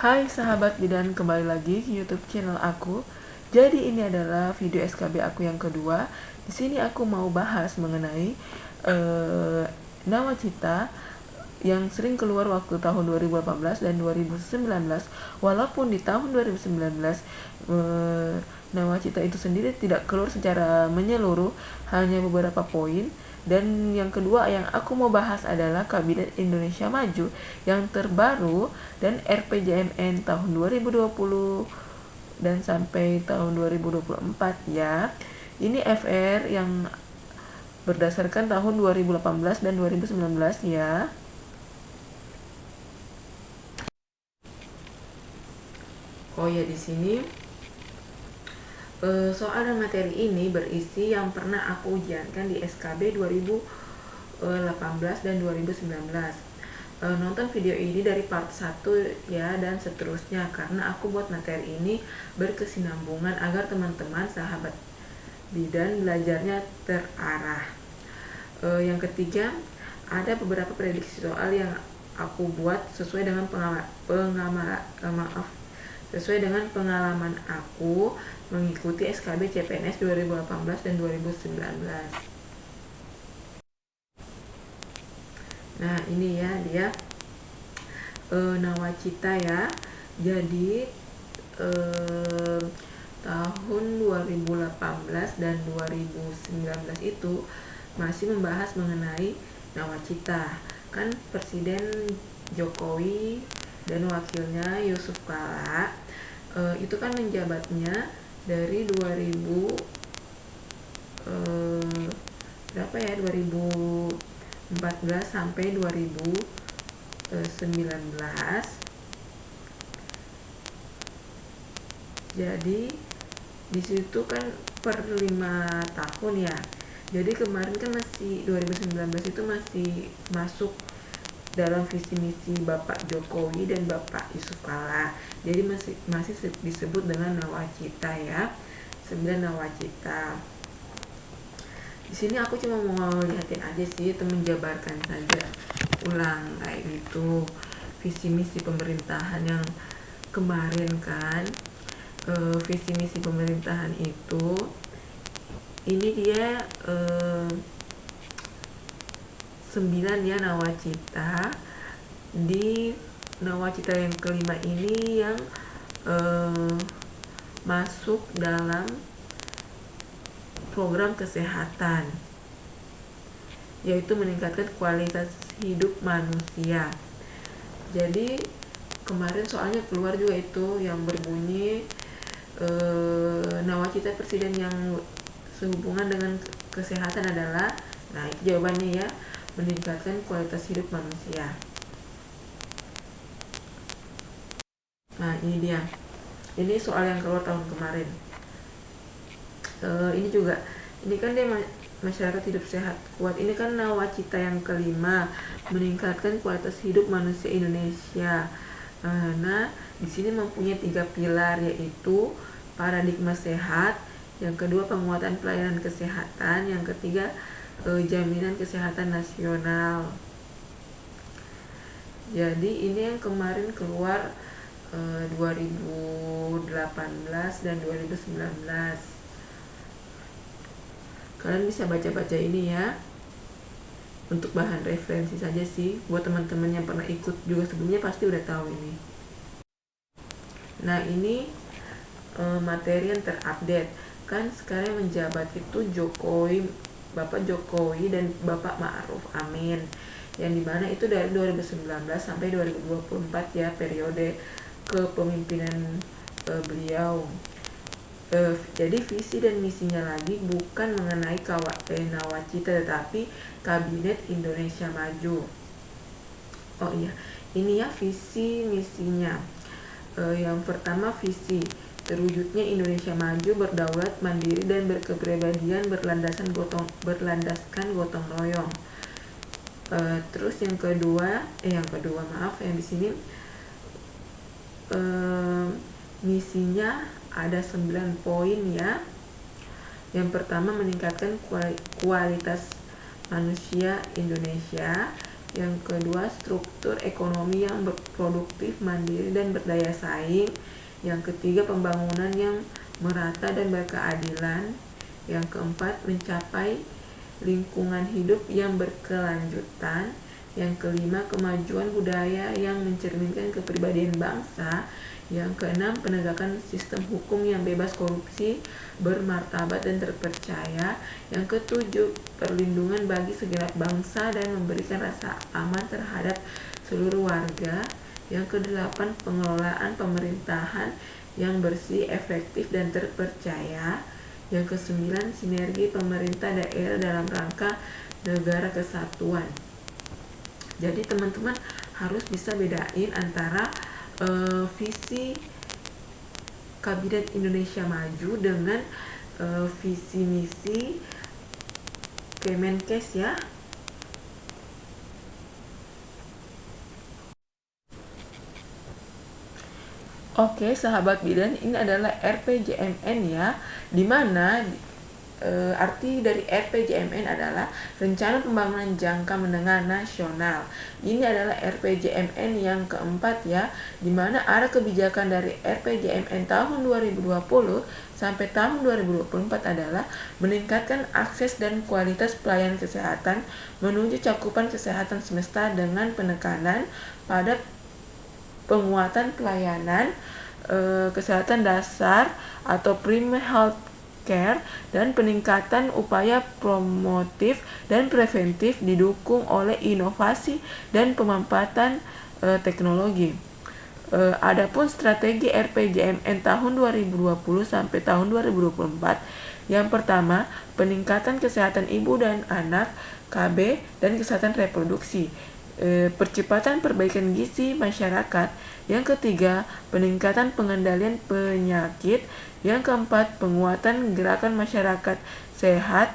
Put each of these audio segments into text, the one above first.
Hai sahabat bidan, kembali lagi ke YouTube channel aku. Jadi ini adalah video SKB aku yang kedua. Di sini aku mau bahas mengenai nawacita yang sering keluar waktu tahun 2018 dan 2019. Walaupun di tahun 2019 nawacita itu sendiri tidak keluar secara menyeluruh, hanya beberapa poin. Dan yang kedua yang aku mau bahas adalah Kabinet Indonesia Maju yang terbaru dan RPJMN tahun 2020 dan sampai tahun 2024 ya. Ini FR yang berdasarkan tahun 2018 dan 2019 ya. Oh ya, di sini soal dan materi ini berisi yang pernah aku ujiankan di SKB 2018 dan 2019. Nonton video ini dari part 1 ya dan seterusnya, karena aku buat materi ini berkesinambungan agar teman-teman sahabat bidan belajarnya terarah. Yang ketiga, ada beberapa prediksi soal yang aku buat sesuai dengan pengalaman aku mengikuti SKB CPNS 2018 dan 2019. Nah ini ya dia nawacita ya. Jadi tahun 2018 dan 2019 itu masih membahas mengenai nawacita. Kan Presiden Jokowi dan wakilnya Yusuf Kala itu kan menjabatnya dari 2014 sampai 2019. Jadi di situ kan per 5 tahun ya. Jadi kemarin kan masih 2019 itu masih masuk dalam visi misi Bapak Jokowi dan Bapak Yusuf Kala. Jadi masih disebut dengan nawacita ya. 9 nawacita. Di sini aku cuma mau lihatin aja sih, itu menjabarkan saja ulang kayak gitu visi misi pemerintahan yang kemarin kan. Visi misi pemerintahan itu ini dia 9 ya nawacita. Di nawacita yang kelima ini yang masuk dalam program kesehatan, yaitu meningkatkan kualitas hidup manusia. Jadi kemarin soalnya keluar juga itu yang berbunyi nawacita presiden yang sehubungan dengan kesehatan adalah, nah itu jawabannya ya, meningkatkan kualitas hidup manusia. Nah ini dia, ini soal yang keluar tahun kemarin. Ini juga, ini kan dia masyarakat hidup sehat kuat. Ini kan nawacita yang kelima, meningkatkan kualitas hidup manusia Indonesia. Nah di sini mempunyai 3 pilar, yaitu paradigma sehat, yang kedua penguatan pelayanan kesehatan, yang ketiga jaminan kesehatan nasional. Jadi ini yang kemarin keluar 2018 dan 2019. Kalian bisa baca-baca ini ya, untuk bahan referensi saja sih. Buat teman-teman yang pernah ikut juga sebelumnya pasti udah tahu ini. Nah ini materi yang terupdate. Kan sekarang menjabat itu Bapak Jokowi dan Bapak Ma'ruf Amin, yang dimana itu dari 2019 sampai 2024 ya periode kepemimpinan beliau. Jadi visi dan misinya lagi bukan mengenai nawacita, tetapi Kabinet Indonesia Maju. Oh iya, ini ya visi misinya. Yang pertama, visi terwujudnya Indonesia Maju, berdaulat, mandiri, dan berkepribadian berlandaskan gotong royong. Terus yang kedua yang di sini misinya ada 9 poin ya. Yang pertama, meningkatkan kualitas manusia Indonesia. Yang kedua, struktur ekonomi yang produktif, mandiri, dan berdaya saing. Yang ketiga, pembangunan yang merata dan berkeadilan. Yang keempat, mencapai lingkungan hidup yang berkelanjutan. Yang kelima, kemajuan budaya yang mencerminkan kepribadian bangsa. Yang keenam, penegakan sistem hukum yang bebas korupsi, bermartabat dan terpercaya. Yang ketujuh, perlindungan bagi segenap bangsa dan memberikan rasa aman terhadap seluruh warga. Yang kedelapan, pengelolaan pemerintahan yang bersih, efektif, dan terpercaya. Yang kesembilan, sinergi pemerintah daerah dalam rangka negara kesatuan. Jadi teman-teman harus bisa bedain antara visi Kabinet Indonesia Maju dengan visi misi Kemenkes ya. Oke, sahabat bidan, ini adalah RPJMN ya, dimana arti dari RPJMN adalah Rencana Pembangunan Jangka Menengah Nasional. Ini adalah RPJMN yang keempat ya, dimana arah kebijakan dari RPJMN tahun 2020 sampai tahun 2024 adalah meningkatkan akses dan kualitas pelayanan kesehatan menuju cakupan kesehatan semesta dengan penekanan pada penguatan pelayanan kesehatan dasar atau primary health care dan peningkatan upaya promotif dan preventif didukung oleh inovasi dan pemanfaatan teknologi. Adapun strategi RPJMN tahun 2020 sampai tahun 2024, yang pertama, peningkatan kesehatan ibu dan anak, KB, dan kesehatan reproduksi. Percepatan perbaikan gizi masyarakat. Yang ketiga, peningkatan pengendalian penyakit. Yang keempat, penguatan gerakan masyarakat sehat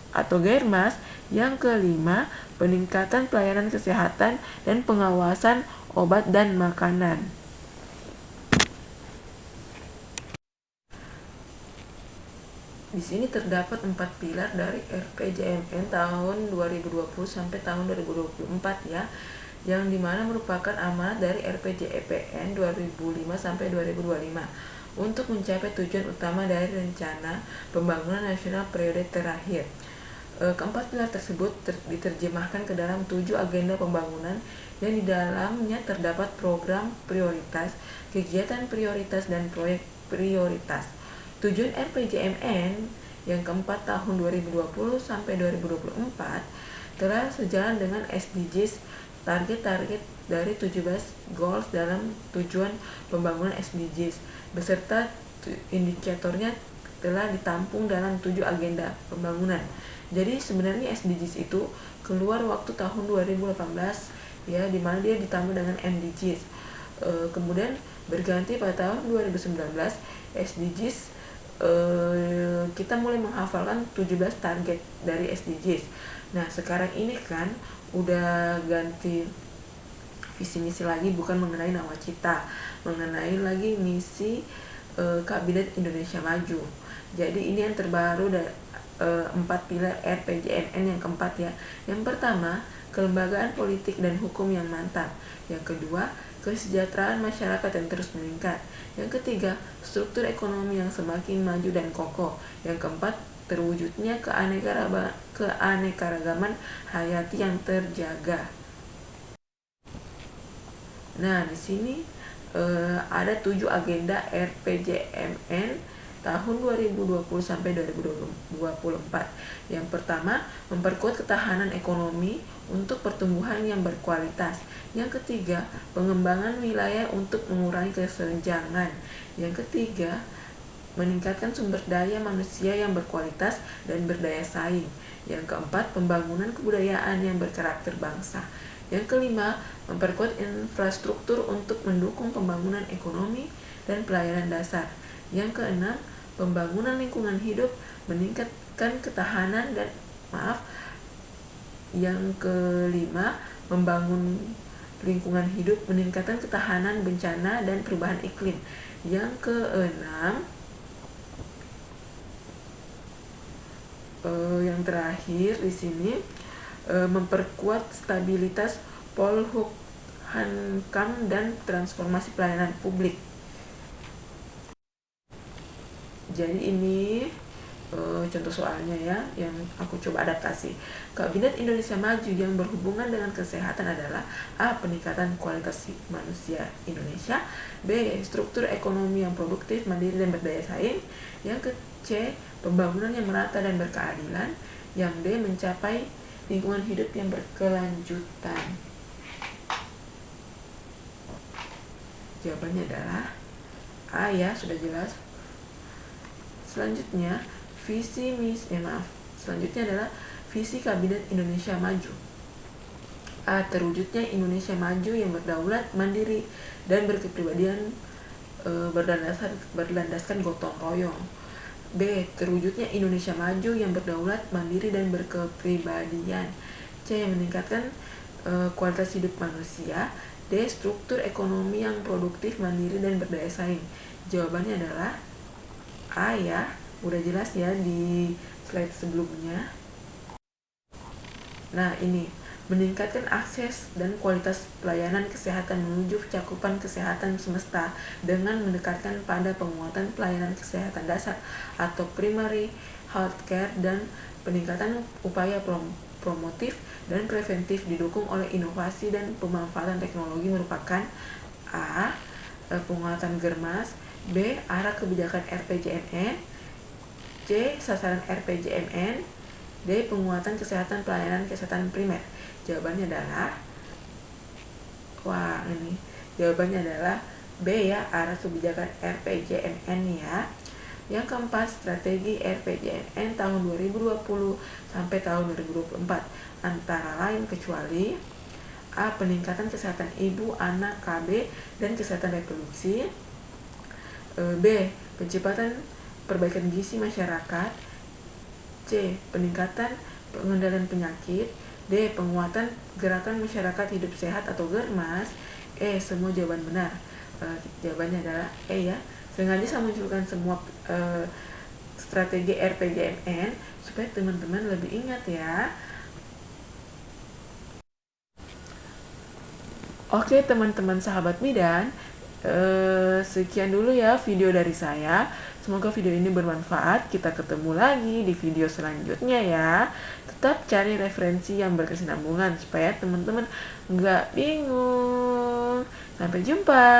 atau Germas. Yang kelima, peningkatan pelayanan kesehatan dan pengawasan obat dan makanan. Di sini terdapat 4 pilar dari RPJMN tahun 2020 sampai tahun 2024 ya, yang dimana merupakan amanat dari RPJMN 2005 sampai 2025 untuk mencapai tujuan utama dari Rencana Pembangunan Nasional periode terakhir. Keempat pilar tersebut diterjemahkan ke dalam 7 agenda pembangunan yang di dalamnya terdapat program prioritas, kegiatan prioritas, dan proyek prioritas. Tujuan RPJMN yang keempat tahun 2020 sampai 2024 telah sejalan dengan SDGs, target-target dari 17 goals dalam tujuan pembangunan SDGs, beserta indikatornya telah ditampung dalam 7 agenda pembangunan. Jadi sebenarnya SDGs itu keluar waktu tahun 2018 ya, dimana dia ditambah dengan MDGs. Kemudian berganti pada tahun 2019 SDGs, kita mulai menghafalkan 17 target dari SDGs. Nah sekarang ini kan udah ganti visi misi lagi, bukan mengenai nawacita, mengenai lagi misi Kabinet Indonesia Maju. Jadi ini yang terbaru dari 4 pilar RPJMN yang keempat ya. Yang pertama, kelembagaan politik dan hukum yang mantap. Yang kedua, kesejahteraan masyarakat yang terus meningkat. Yang ketiga, struktur ekonomi yang semakin maju dan kokoh. Yang keempat, terwujudnya keanekaragaman hayati yang terjaga. Nah, di sini ada 7 agenda RPJMN tahun 2020 sampai 2024. Yang pertama, memperkuat ketahanan ekonomi untuk pertumbuhan yang berkualitas. Yang ketiga, pengembangan wilayah untuk mengurangi kesenjangan. Yang ketiga, meningkatkan sumber daya manusia yang berkualitas dan berdaya saing. Yang keempat, pembangunan kebudayaan yang berkarakter bangsa. Yang kelima, memperkuat infrastruktur untuk mendukung pembangunan ekonomi dan pelayanan dasar. Yang keenam, pembangunan lingkungan hidup, meningkatkan ketahanan dan Yang kelima, membangun lingkungan hidup, meningkatkan ketahanan bencana dan perubahan iklim. Yang keenam, yang terakhir di sini, memperkuat stabilitas Polhukam dan transformasi pelayanan publik. Jadi ini contoh soalnya ya yang aku coba adaptasi. Kabinet Indonesia Maju yang berhubungan dengan kesehatan adalah A. Peningkatan kualitas manusia Indonesia, B. Struktur ekonomi yang produktif, mandiri, dan berdaya saing, yang ke C. Pembangunan yang merata dan berkeadilan, yang D. Mencapai lingkungan hidup yang berkelanjutan. Jawabannya adalah A ya, sudah jelas. Selanjutnya Selanjutnya adalah visi Kabinet Indonesia Maju. A. Terwujudnya Indonesia Maju yang berdaulat, mandiri, dan berkepribadian berlandaskan gotong royong. B. Terwujudnya Indonesia Maju yang berdaulat, mandiri, dan berkepribadian. C. Meningkatkan kualitas hidup manusia. D. Struktur ekonomi yang produktif, mandiri, dan berdaya saing. Jawabannya adalah A ya, udah jelas ya di slide sebelumnya. Nah ini, meningkatkan akses dan kualitas pelayanan kesehatan menuju cakupan kesehatan semesta dengan mendekatkan pada penguatan pelayanan kesehatan dasar atau primary healthcare dan peningkatan upaya promotif dan preventif didukung oleh inovasi dan pemanfaatan teknologi merupakan A. Penguatan Germas, B. Arah kebijakan RPJMN, C. Sasaran RPJMN, D. Penguatan kesehatan pelayanan kesehatan primer. Jawabannya adalah jawabannya adalah B ya, arah kebijakan RPJMN ya. Yang keempat, strategi RPJMN tahun 2020 sampai tahun 2024 antara lain kecuali A. Peningkatan kesehatan ibu, anak, KB, dan kesehatan reproduksi, B. Percepatan perbaikan gizi masyarakat, C. Peningkatan pengendalian penyakit, D. Penguatan gerakan masyarakat hidup sehat atau Germas, E. Semua jawaban benar. Jawabannya adalah E ya. Sengaja saya munculkan semua strategi RPJMN supaya teman-teman lebih ingat ya. Oke teman-teman sahabat bidan, sekian dulu ya video dari saya. Semoga video ini bermanfaat. Kita ketemu lagi di video selanjutnya ya. Tetap cari referensi yang berkesinambungan supaya teman-teman nggak bingung. Sampai jumpa.